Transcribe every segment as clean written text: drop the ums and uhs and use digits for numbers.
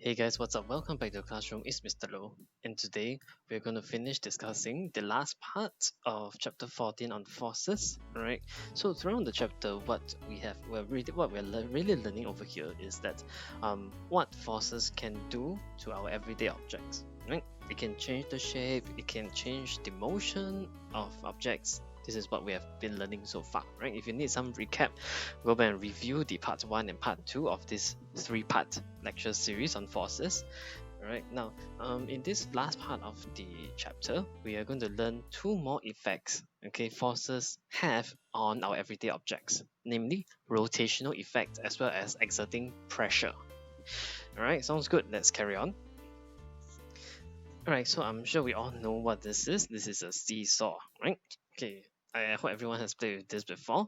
Hey guys, what's up? Welcome back to the classroom. It's Mr. Low, and today we're going to finish discussing the last part of chapter 14 on forces. Right. So throughout the chapter, what we're really learning over here is that what forces can do to our everyday objects. Right. It can change the shape. It can change the motion of objects. This is what we have been learning so far, right? If you need some recap, go back and review the part 1 and part 2 of this 3-part lecture series on forces. Alright, now in this last part of the chapter, we are going to learn 2 more effects forces have on our everyday objects, namely rotational effect as well as exerting pressure. Alright, sounds good. Let's carry on. Alright, so I'm sure we all know what this is. This is a seesaw, right? Okay, I hope everyone has played with this before.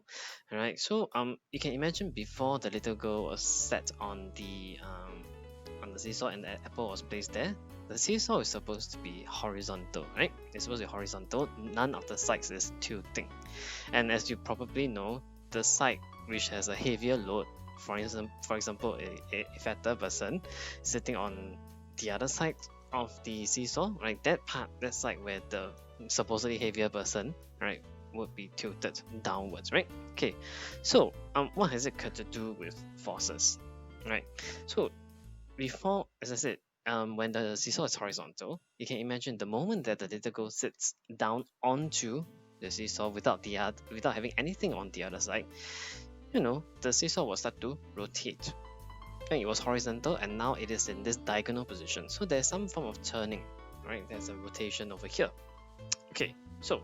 Alright, so you can imagine before the little girl was set on the seesaw and the apple was placed there. The seesaw is supposed to be horizontal, right? It's supposed to be horizontal. None of the sides is tilting. And as you probably know, the side which has a heavier load, for example, a fatter person sitting on the other side of the seesaw, right? That side where the supposedly heavier person, right, would be tilted downwards, right? Okay, so what has it got to do with forces, right? So before, as I said, when the seesaw is horizontal, you can imagine the moment that the little girl sits down onto the seesaw without having anything on the other side, the seesaw will start to rotate. And it was horizontal and now it is in this diagonal position. So there's some form of turning, right? There's a rotation over here. Okay, so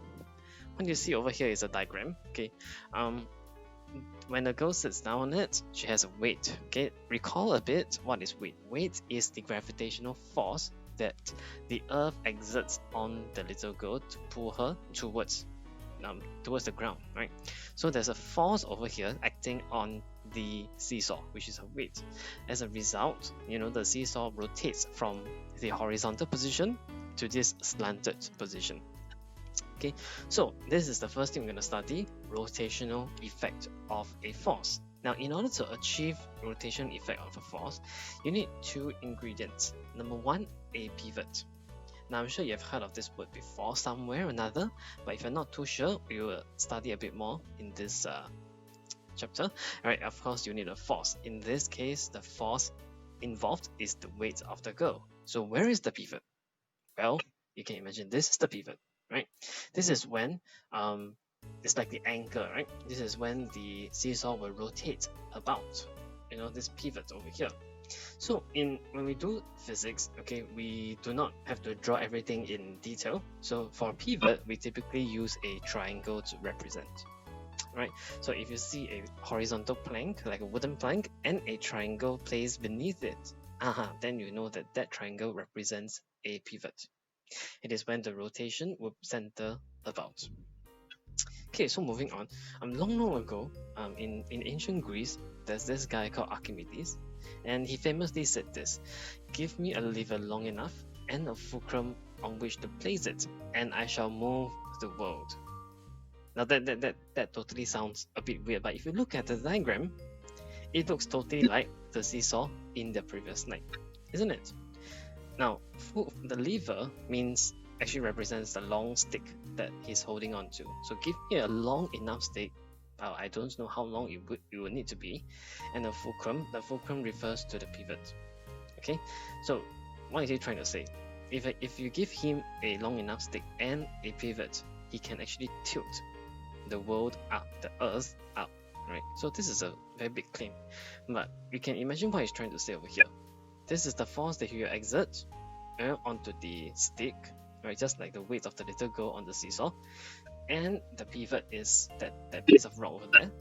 what you see over here is a diagram. Okay, when the girl sits down on it, she has a weight. Okay, recall a bit what is weight. Weight is the gravitational force that the earth exerts on the little girl to pull her towards the ground, right? So there's a force over here acting on the seesaw, which is a weight. As a result, the seesaw rotates from the horizontal position to this slanted position. Okay, so this is the first thing we're going to study: rotational effect of a force. Now, in order to achieve rotation effect of a force, you need 2 ingredients. Number 1, a pivot. Now, I'm sure you've heard of this word before somewhere or another, but if you're not too sure, we will study a bit more in this chapter. Alright, of course, you need a force. In this case, the force involved is the weight of the girl. So where is the pivot? Well, you can imagine this is the pivot, right? This is when it's like the anchor, right? This is when the seesaw will rotate about, this pivot over here. So when we do physics, okay, we do not have to draw everything in detail. So for pivot, we typically use a triangle to represent, right? So if you see a horizontal plank, like a wooden plank, and a triangle placed beneath it, then you know that that triangle represents a pivot. It is when the rotation will center about. Okay, so moving on. Long ago, in ancient Greece, there's this guy called Archimedes, and he famously said this: "Give me a lever long enough and a fulcrum on which to place it, and I shall move the world." Now that totally sounds a bit weird, but if you look at the diagram, it looks totally like the seesaw in the previous slide, isn't it? Now, the lever actually represents the long stick that he's holding on to. So give me a long enough stick. I don't know how long it would need to be. And the fulcrum refers to the pivot. Okay, so what is he trying to say? If you give him a long enough stick and a pivot, he can actually tilt the world up, the earth up, right? So this is a very big claim, but you can imagine what he's trying to say over here. This is the force that you exert onto the stick, right? Just like the weight of the little girl on the seesaw. And the pivot is that piece of rock over there.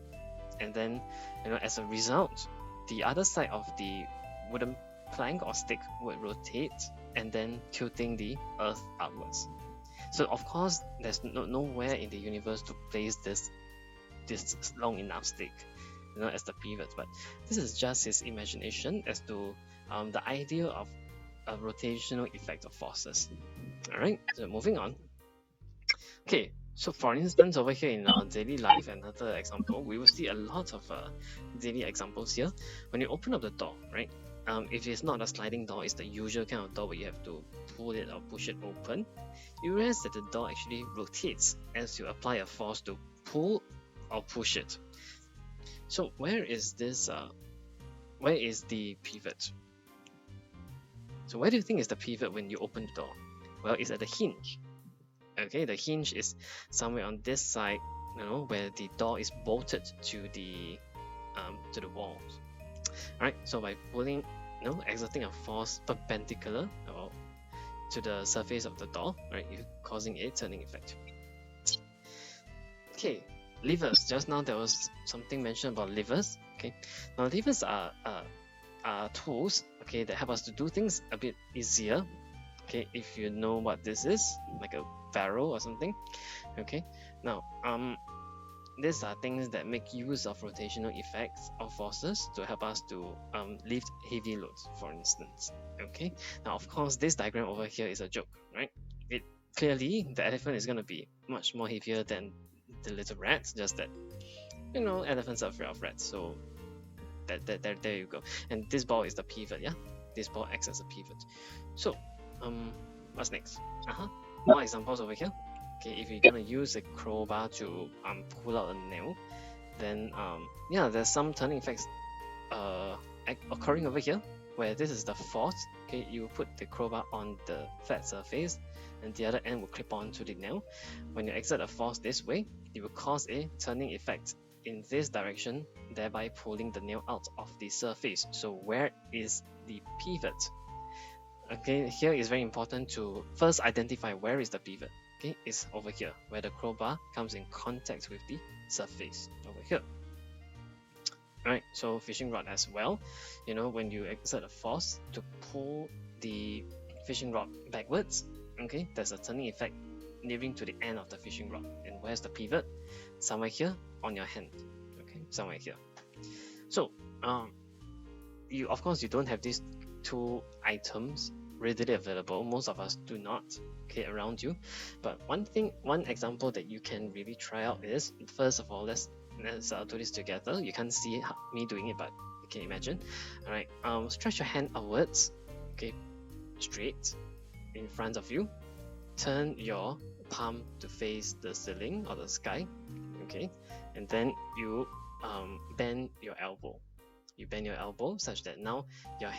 And then, as a result, the other side of the wooden plank or stick would rotate and then tilting the earth upwards. So of course, there's nowhere in the universe to place this long enough stick, as the pivot. But this is just his imagination as to the idea of a rotational effect of forces. Alright, so moving on. Okay, so for instance, over here in our daily life, another example, we will see a lot of daily examples here. When you open up the door, right, if it's not a sliding door, it's the usual kind of door where you have to pull it or push it open, you realize that the door actually rotates as you apply a force to pull or push it. So where is the pivot? So where do you think is the pivot when you open the door? Well, it's at the hinge. Okay, the hinge is somewhere on this side, where the door is bolted to the walls. Alright, so by pulling, exerting a force perpendicular or to the surface of the door, right, you're causing a turning effect. Okay, levers. Just now there was something mentioned about levers. Okay, now levers are tools, okay, that help us to do things a bit easier. Okay, if you know what this is, like a barrel or something. Okay, now these are things that make use of rotational effects or forces to help us to lift heavy loads, for instance. Okay, now of course this diagram over here is a joke, right? It clearly the elephant is going to be much more heavier than the little rats, just that elephants are afraid of rats, so there you go. And this ball is the pivot. Yeah, this ball acts as a pivot. So what's next? More examples over here. Okay, if you're gonna use a crowbar to pull out a nail, then there's some turning effects occurring over here, where this is the force. Okay, you put the crowbar on the flat surface and the other end will clip on to the nail. When you exert a force this way, it will cause a turning effect in this direction, thereby pulling the nail out of the surface. So where is the pivot? Okay, here is very important to first identify where is the pivot. Okay, it's over here, where the crowbar comes in contact with the surface, over here. Alright, so fishing rod as well. When you exert a force to pull the fishing rod backwards, okay, there's a turning effect nearing to the end of the fishing rod. And where's the pivot? Somewhere here on your hand. Okay, somewhere here. So you don't have these two items readily available. Most of us do not, okay, around you. But one example that you can really try out is, first of all, let's do this together. You can't see me doing it, but you can imagine. Alright, stretch your hand upwards, okay, straight in front of you. Turn your palm to face the ceiling or the sky, okay, and then you bend your elbow. You bend your elbow such that now your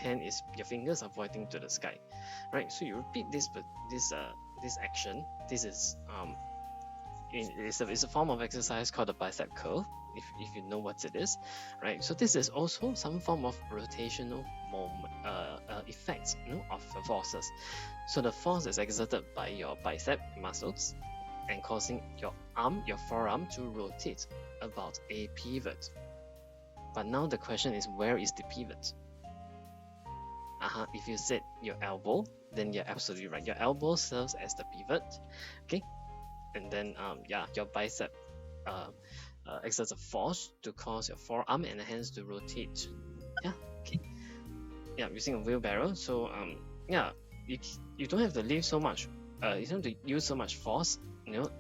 fingers are pointing to the sky, right? So you repeat this action. This is it's a form of exercise called the bicep curl, if you know what it is, right? So this is also some form of rotational effects, of the forces. So the force is exerted by your bicep muscles and causing your forearm to rotate about a pivot. But now the question is, where is the pivot? If you said your elbow, then you're absolutely right. Your elbow serves as the pivot, okay? And then your bicep exerts a force to cause your forearm and hands to rotate. Yeah, okay. Yeah, using a wheelbarrow. So you don't have to lift so much. You don't have to use so much force,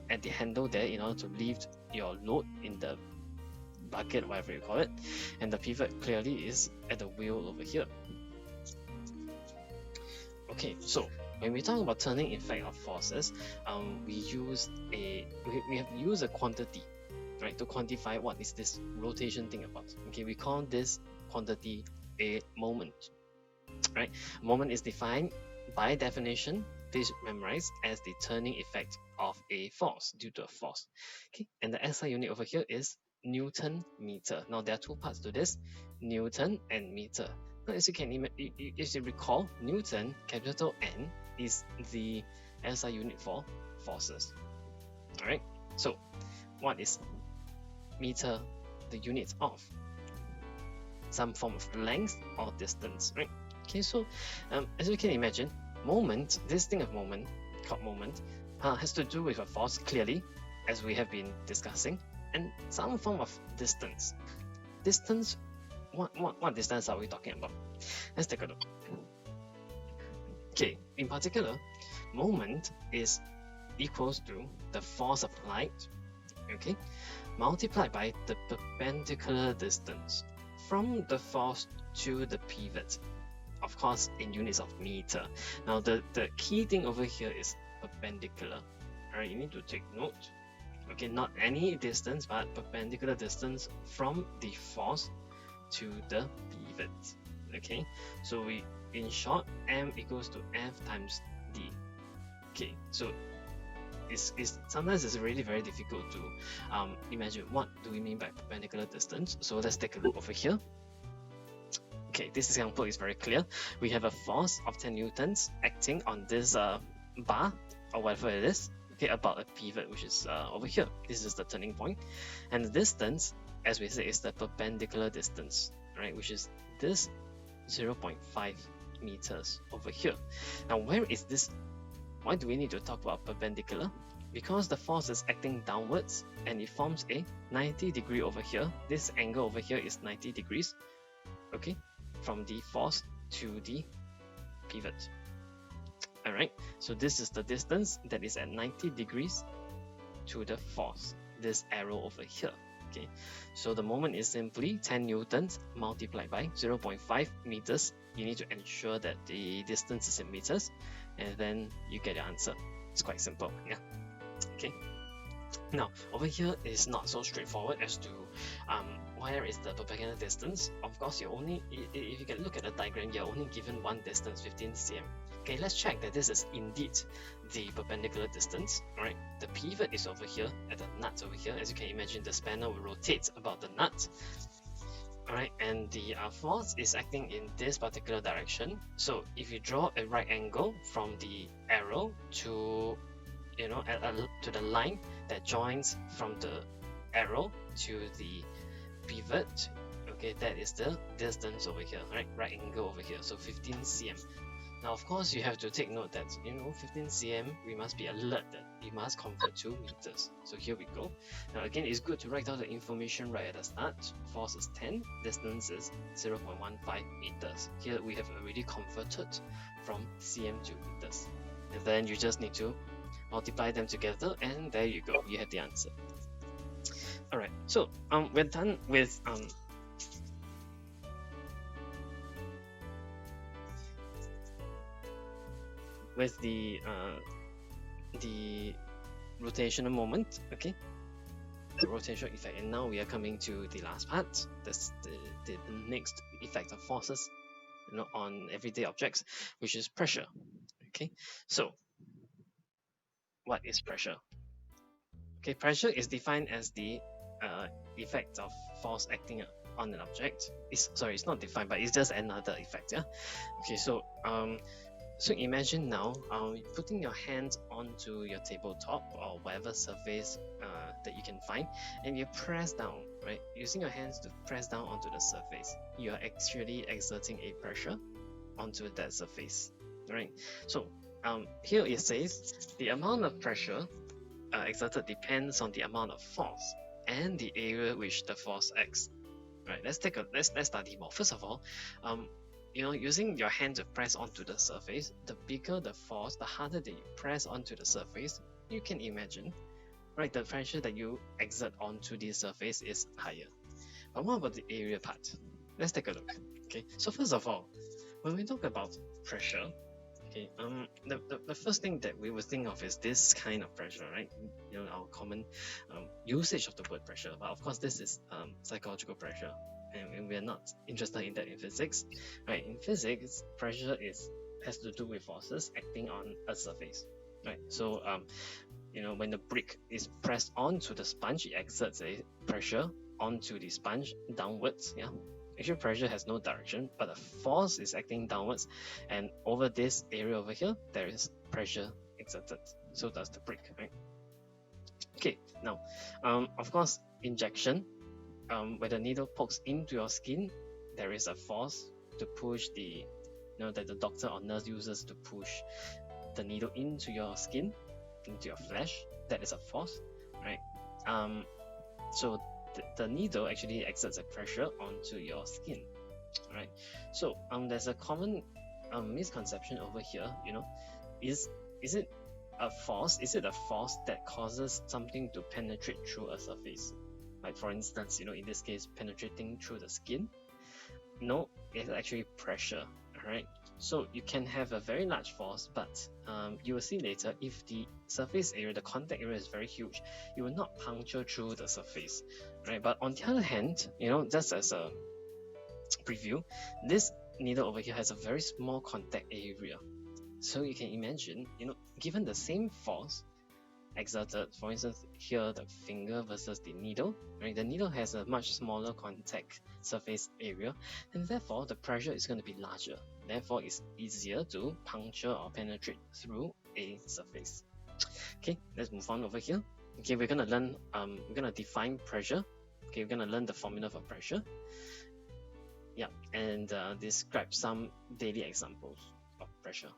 at the handle there in order to lift your load in the bucket, whatever you call it. And the pivot clearly is at the wheel over here. Okay, so when we talk about turning effect of forces, we have used a quantity, right, to quantify what is this rotation thing about. Okay, we call this quantity a moment, right? Moment is defined by definition, please memorize, as the turning effect of a force due to a force. Okay, and the SI unit over here is Newton meter. Now there are two parts to this, Newton and meter. Now as you recall, Newton, capital N, is the SI unit for forces. Alright, so what is meter? The unit of some form of length or distance, right? Okay, so as you can imagine, moment, this thing of moment, called moment, has to do with a force, clearly, as we have been discussing, and some form of distance. Distance, what distance are we talking about? Let's take a look. Okay, in particular, moment is equals to the force applied, okay, multiplied by the perpendicular distance from the force to the pivot. of course in units of meter. Now the key thing over here is perpendicular. Alright, you need to take note. Okay, not any distance, but perpendicular distance from the force to the pivot. Okay, so we, in short, M equals to F times D. Okay, so it's sometimes it's really very difficult to imagine what do we mean by perpendicular distance. So let's take a look over here. Okay, this example is very clear. We have a force of 10 newtons acting on this bar or whatever it is, okay, about a pivot, which is over here. This is the turning point, and the distance, as we say, is the perpendicular distance, right, which is this 0.5 meters over here. Now, where is this? Why do we need to talk about perpendicular? Because the force is acting downwards and it forms a 90 degree over here. This angle over here is 90 degrees, okay, from the force to the pivot. Alright, so this is the distance that is at 90 degrees to the force, this arrow over here. Okay, so the moment is simply 10 newtons multiplied by 0.5 meters. You need to ensure that the distance is in meters, and then you get your answer. It's quite simple, yeah. Okay, now over here is not so straightforward as to where is the perpendicular distance. Of course, you only, if you can look at the diagram, you're only given one distance, 15 cm. Okay, let's check that this is indeed the perpendicular distance. Alright, the pivot is over here at the nut over here. As you can imagine, the spanner will rotate about the nut. Alright, and the force is acting in this particular direction. So if you draw a right angle from the arrow to, you know, to the line that joins from the arrow to the pivot, okay, that is the distance over here, right angle over here, so 15 cm. Now, of course, you have to take note that, you know, 15 cm, we must be alert that we must convert to meters. So here we go. Now, again, it's good to write down the information right at the start. Force is 10, distance is 0.15 meters. Here we have already converted from cm to meters. And then you just need to multiply them together, and there you go, you have the answer. Alright, so we're done with the rotational moment, okay, the rotational effect, and now we are coming to the last part. That's the next effect of forces, you know, on everyday objects, which is pressure. Okay, so what is pressure? Okay, pressure is defined as the effect of force acting on an object. It's not defined, but it's just another effect. Yeah. Okay, so so imagine now putting your hands onto your tabletop or whatever surface that you can find, and you press down, right? Using your hands to press down onto the surface, you are actually exerting a pressure onto that surface, right? So here it says the amount of pressure exerted depends on the amount of force and the area which the force acts. Right? Let's study more. First of all, you know, using your hand to press onto the surface, the bigger the force, the harder that you press onto the surface, you can imagine, right, the pressure that you exert onto the surface is higher. But what about the area part? Let's take a look. Okay, so first of all, when we talk about pressure, okay, the first thing that we would think of is this kind of pressure, right? You know, our common usage of the word pressure. But of course, this is psychological pressure, and we are not interested in that in physics, right? In physics, pressure has to do with forces acting on a surface, right? So you know, when the brick is pressed onto the sponge, it exerts a pressure onto the sponge downwards. Yeah. Actually, pressure has no direction, but the force is acting downwards, and over this area over here, there is pressure exerted. So does the brick, right? Okay, now, of course, injection, where the needle pokes into your skin, there is a force to push the, you know, that the doctor or nurse uses to push the needle into your skin, into your flesh. That is a force, right? So the needle actually exerts a pressure onto your skin, right? So there's a common misconception over here, you know, is it a force? Is it a force that causes something to penetrate through a surface? Like, for instance, you know, in this case, penetrating through the skin? No, it's actually pressure, Alright, so you can have a very large force, but you will see later, if the surface area, the contact area is very huge, it will not puncture through the surface, right? But on the other hand, just as a preview, this needle over here has a very small contact area. So you can imagine, given the same force exerted, for instance, here the finger versus the needle, right? The needle has a much smaller contact surface area, and therefore the pressure is going to be larger. Therefore, it's easier to puncture or penetrate through a surface. Okay, let's move on over here. Okay, we're gonna learn. We're gonna define pressure. Okay, we're gonna learn the formula for pressure. Yeah, and describe some daily examples of pressure.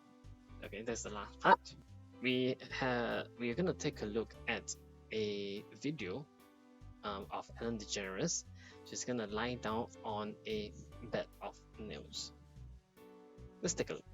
Okay, that's the last part. We are going to take a look at a video of Ellen DeGeneres. She's going to lie down on a bed of nails. Let's take a look.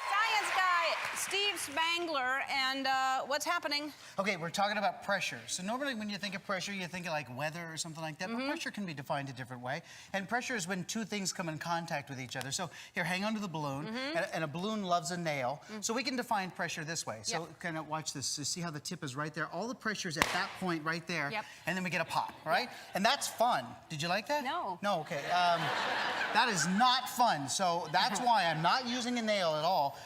Science guy Steve Spangler, and what's happening? Okay, we're talking about pressure. So normally when you think of pressure, you think of like weather or something like that, but pressure can be defined a different way. And pressure is when two things come in contact with each other. So here, hang on to the balloon, and a balloon loves a nail. So we can define pressure this way. So kind of watch this. So see how the tip is right there? All the pressure is at that point right there, and then we get a pop, right? And that's fun. Did you like that? No. No, okay. That is not fun. So that's why I'm not using a nail at all.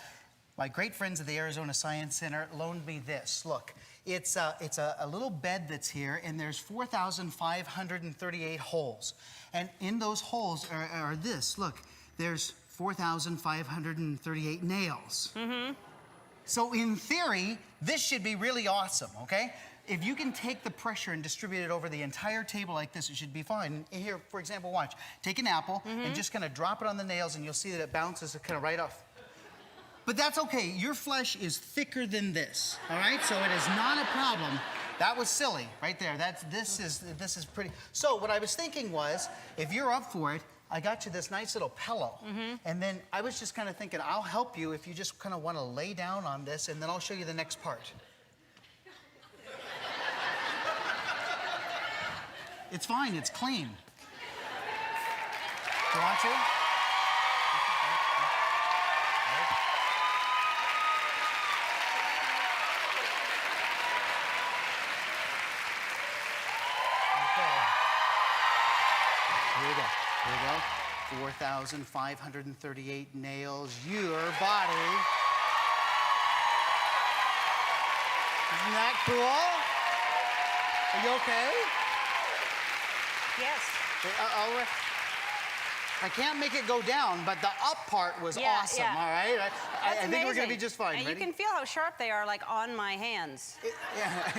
My great friends at the Arizona Science Center loaned me this. Look, it's a little bed that's here, and there's 4,538 holes. And in those holes are this. Look, there's 4,538 nails. So in theory, this should be really awesome, okay? If you can take the pressure and distribute it over the entire table like this, it should be fine. And here, for example, watch. Take an apple and just kind of drop it on the nails, and you'll see that it bounces kind of right off. But that's okay. Your flesh is thicker than this, all right? So it is not a problem. That was silly right there. This is pretty. So what I was thinking was, if you're up for it, I got you this nice little pillow. And then I was just kind of thinking, I'll help you if you just kind of want to lay down on this, and then I'll show you the next part. It's fine, it's clean. Do you want to? Here we go. 4,538 nails. Your body. Isn't that cool? Are you okay? Yes. I can't make it go down, but the up part was awesome, all right? I think we're going to be just fine. And you can feel how sharp they are, like, on my hands.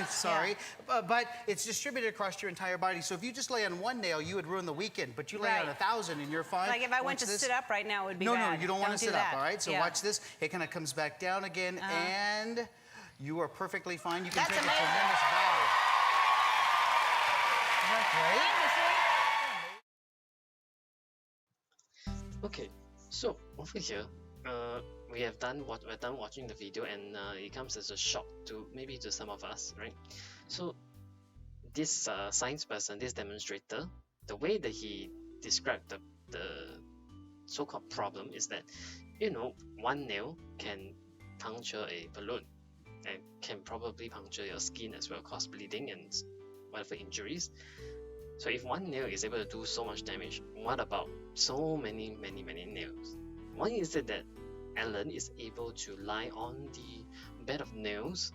Sorry. But it's distributed across your entire body. So if you just lay on one nail, you would ruin the weekend. But you lay on 1,000 and you're fine. Like if I went to sit up right now, it would be bad. No, you don't want to sit up, all right? So Yeah. watch this. It kind of comes back down again, and you are perfectly fine. You can That's take amazing. a tremendous bow. Isn't that great? Okay, so over here, we're done watching the video, and it comes as a shock to some of us, right? So this science person, this demonstrator, the way that he described the so-called problem is that, one nail can puncture a balloon and can probably puncture your skin as well, cause bleeding and whatever injuries. So if one nail is able to do so much damage, what about so many nails? Why is it that Ellen is able to lie on the bed of nails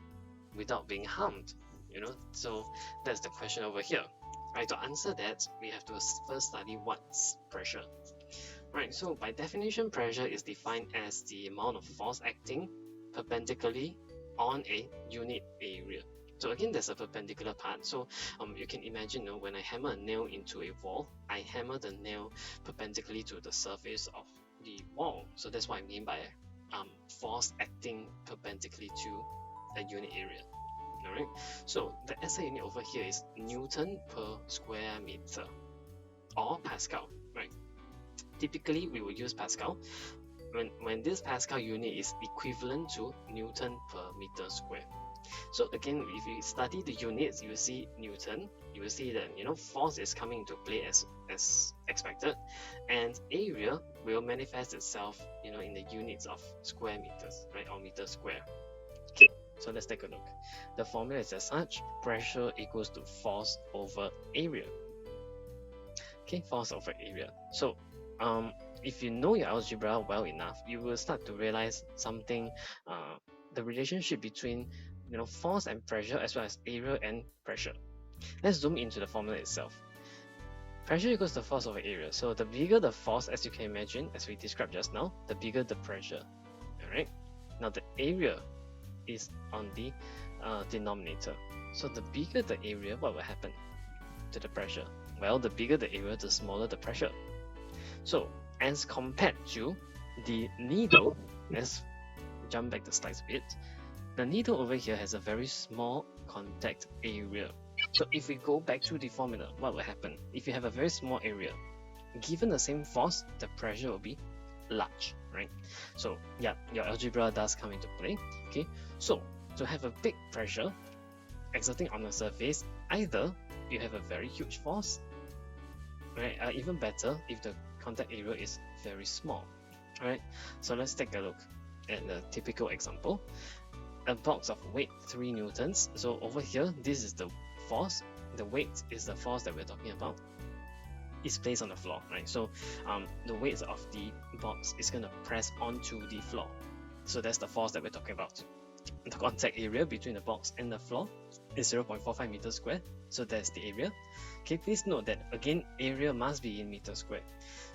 without being harmed? So that's the question over here. Right, to answer that, we have to first study what's pressure. Right, so by definition, pressure is defined as the amount of force acting perpendicularly on a unit area. So again, there's a perpendicular part. So you can imagine, when I hammer a nail into a wall, I hammer the nail perpendicularly to the surface of the wall. So that's what I mean by force acting perpendicularly to a unit area. Alright. So the SI unit over here is Newton per square meter or Pascal. Right. Typically, we will use Pascal, when this Pascal unit is equivalent to Newton per meter square. So again, if you study the units, you will see Newton, you will see that force is coming into play as expected, and area will manifest itself in the units of square meters, right, or meter square. Okay, so let's take a look. The formula is as such: pressure equals to force over area. Okay, force over area. So if you know your algebra well enough, you will start to realize something, the relationship between force and pressure, as well as area and pressure. Let's zoom into the formula itself. Pressure equals the force over area. So the bigger the force, as you can imagine, as we described just now, the bigger the pressure. Alright. Now the area is on the denominator. So the bigger the area, what will happen to the pressure? Well, the bigger the area, the smaller the pressure. So as compared to the needle, let's jump back the slides a bit. The needle over here has a very small contact area. So if we go back to the formula, what will happen? If you have a very small area, given the same force, the pressure will be large, right? So yeah, your algebra does come into play. Okay, so to have a big pressure exerting on the surface, either you have a very huge force, right? Even better if the contact area is very small. Alright, so let's take a look at the typical example. A box of weight 3 newtons. So over here, this is the force. The weight is the force that we're talking about. It's placed on the floor, right? So the weight of the box is going to press onto the floor. So that's the force that we're talking about. The contact area between the box and the floor is 0.45 meters squared. So that's the area. Okay, please note that again, area must be in meters squared.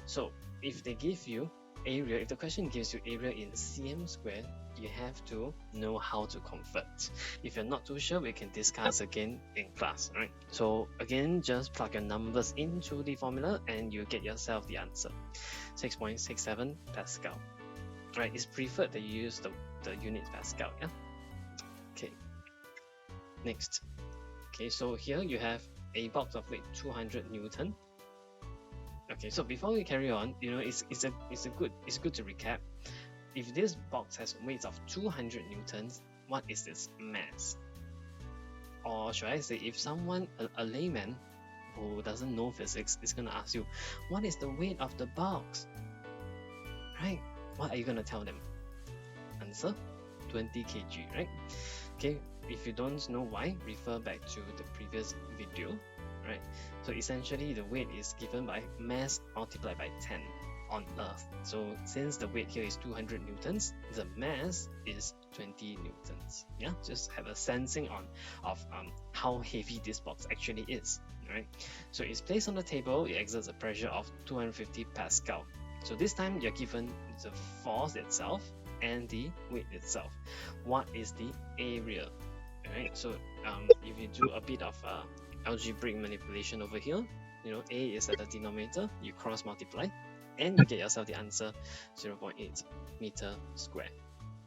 So if they give you area, if the question gives you area in cm squared, you have to know how to convert. If you're not too sure, we can discuss again in class, right? So again, just plug your numbers into the formula and you get yourself the answer. 6.67 Pascal. Right, it's preferred that you use the units Pascal, yeah? Okay. Next. Okay, so here you have a box of weight 200 Newton. Okay, so before we carry on, it's good to recap. If this box has weights of 200 newtons, what is its mass? Or should I say, if someone, a layman who doesn't know physics, is going to ask you, what is the weight of the box? Right? What are you going to tell them? Answer, 20 kg, right? Okay, if you don't know why, refer back to the previous video, right? So essentially, the weight is given by mass multiplied by 10 on Earth. So since the weight here is 200 newtons, the mass is 20 newtons. Yeah, just have a sensing of how heavy this box actually is, right? So it's placed on the table, it exerts a pressure of 250 Pascal. So this time you're given the force itself and the weight itself. What is the area? Alright, so if you do a bit of algebraic manipulation over here, A is at the denominator, you cross multiply, and you get yourself the answer, 0.8 meter square.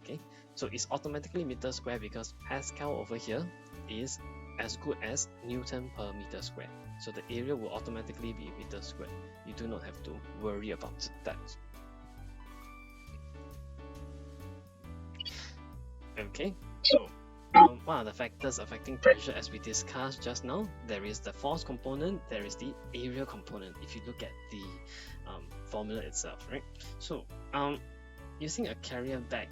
Okay, so it's automatically meter square because Pascal over here is as good as Newton per meter square. So the area will automatically be meter square. You do not have to worry about that. Okay, so what are the factors affecting pressure as we discussed just now? There is the force component, there is the area component, if you look at the formula itself, right? So using a carrier bag,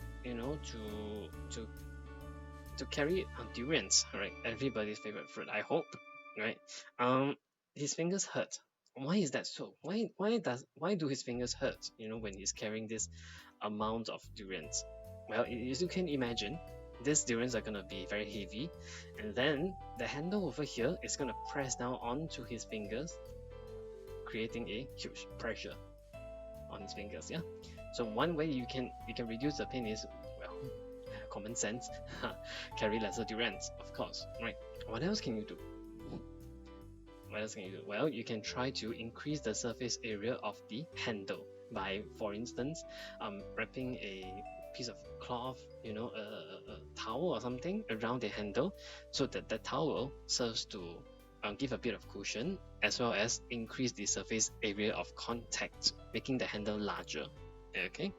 to carry durians, right? Everybody's favorite fruit, I hope, right? His fingers hurt. Why is that so? Why do his fingers hurt, when he's carrying this amount of durians? Well, as you can imagine, these durians are going to be very heavy, and then the handle over here is going to press down onto his fingers, creating a huge pressure on his fingers. Yeah, so one way you can reduce the pain is, well, common sense, carry lesser durians, of course, right? What else can you do? Well, you can try to increase the surface area of the handle by, for instance, wrapping a piece of cloth, a towel or something around the handle, so that the towel serves to give a bit of cushion, as well as increase the surface area of contact, making the handle larger. Okay,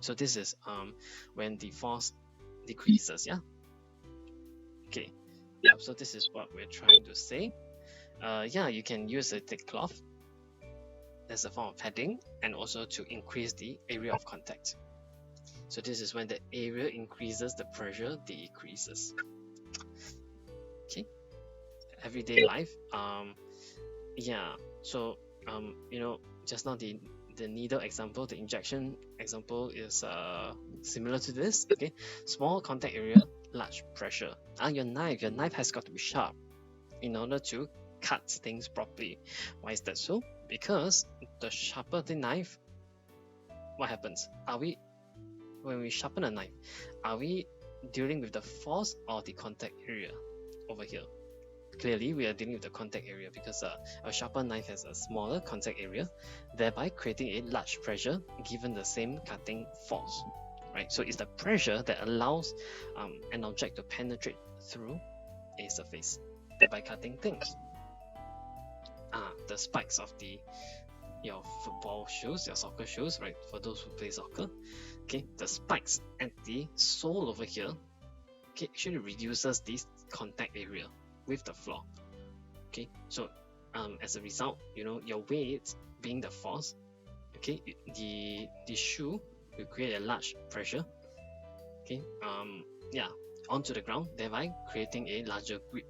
So this is when the force decreases, yeah. Okay, yeah. So this is what we're trying to say. Yeah, you can use a thick cloth as a form of padding, and also to increase the area of contact. So this is when the area increases, the pressure decreases. Okay, everyday life. Yeah. So you know, just now the needle example, the injection example is similar to this. Okay, small contact area, large pressure. Your knife has got to be sharp in order to cut things properly. Why is that so? Because the sharper the knife, what happens? When we sharpen a knife, are we dealing with the force or the contact area over here? Clearly, we are dealing with the contact area because a sharper knife has a smaller contact area, thereby creating a large pressure given the same cutting force. Right? So it's the pressure that allows an object to penetrate through a surface, thereby cutting things. The spikes of your football shoes, your soccer shoes, right? For those who play soccer, okay, the spikes at the sole over here, okay, actually reduces this contact area with the floor. Okay, so as a result, you know, your weight being the force, okay, the shoe will create a large pressure, okay, yeah, onto the ground, thereby creating a larger grip.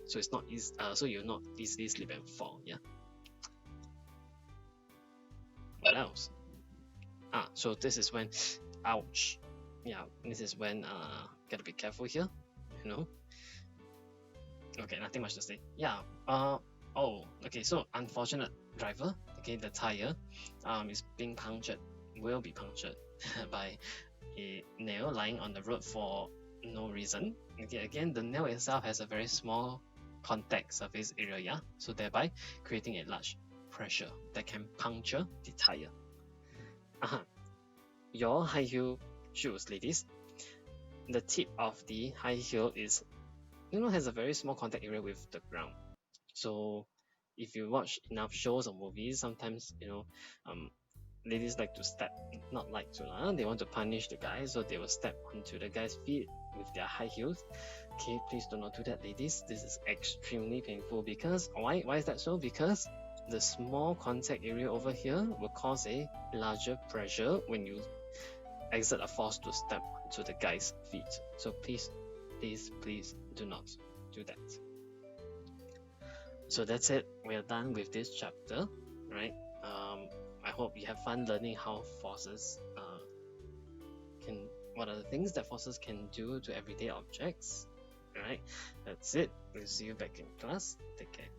So it's not easy, so you'll not easily slip and fall. Yeah. What else? So this is when, ouch. Yeah, this is when gotta be careful here. You know. Okay, nothing much to say. Yeah. Oh. Okay. So unfortunate driver. Okay, the tire, is being punctured. Will be punctured by a nail lying on the road for no reason. Okay. Again, the nail itself has a very small contact surface area. Yeah. So thereby creating a large pressure that can puncture the tire. Your high heel shoes, ladies. The tip of the high heel is, you know, has a very small contact area with the ground. So if you watch enough shows or movies, sometimes, you know, ladies like to step, not like to, they want to punish the guy, so they will step onto the guy's feet with their high heels. Okay, please do not do that, ladies. This is extremely painful. Because why is that so? Because the small contact area over here will cause a larger pressure when you exert a force to step onto the guy's feet. So please do not do that. So that's it. We are done with this chapter, right? I hope you have fun learning how forces what are the things that forces can do to everyday objects. Alright, that's it. We'll see you back in class. Take care.